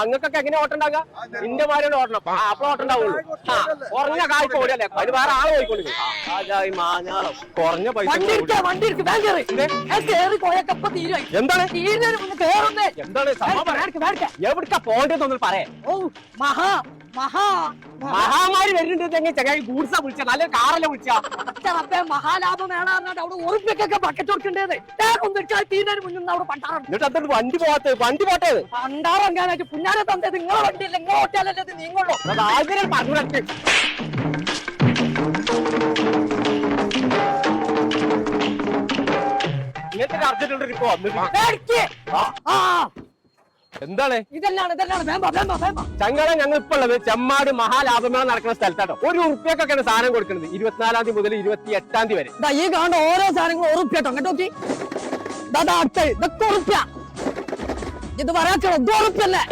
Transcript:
അങ്ങക്കൊക്കെ എങ്ങനെ ഓട്ടം ഉണ്ടാകുക? ഇന്റെ മാരിയുടെ ഓടണം. അപ്പൊ ഓട്ടം ഉണ്ടാവുള്ളൂ. കുറഞ്ഞ കായ്പ ഓടിയല്ലേ, അതിന് വേറെ ആള് പോയിക്കൊള്ളു. കുറഞ്ഞ പൈസ എന്താണ് എവിടക്കാ പോകേണ്ടതെന്നൊന്നും പറയാം. മഹാമാരി വരുന്നുണ്ട്. ചങ്ങായി ഗൂഡ്സാ വിളിച്ച, നല്ല കാറല്ലേ വിളിച്ച. മഹാലാഭം വേണം അവിടെ ഉറപ്പൊക്കെ ബക്കറ്റ് കൊടുക്കേണ്ടത്. എന്നിട്ട് അതൊരു വണ്ടി പോകാത്തത്, വണ്ടി പോട്ടത് പണ്ടാറങ്ങാനായിട്ട് പുന്നാരെ തന്നത് നിങ്ങളെ വണ്ടിയില്ല, നിങ്ങളെ ഓട്ടിയാലല്ലേ ഇത് നീങ്ങുള്ളൂ. ആഗ്രഹം പറഞ്ഞു. ഇങ്ങനത്തെ അർജന്റ് ഇപ്പൊ എന്താണ് ചങ്ങളെ? ഞങ്ങൾ ഇപ്പൊ ഉള്ളത് ചെമ്മാട് മഹാലാഭമേള നടക്കുന്ന സ്ഥലത്താട്ടോ. ഒരു ഉറുപ്പ്യക്കൊക്കെയാണ് സാധനം കൊടുക്കുന്നത്. 24-ാം തീയതി മുതൽ 28-ാം തീയതി വരെ. ഈ കാണുന്ന ഓരോ സാധനങ്ങളും ഉറുപ്പ്യട്ടോ. അങ്ങോട്ട് ഇതൊക്കെ ഉറുപ്പ്യ. ഇത് പറയാ ഉറുപ്പ്യല്ലേ?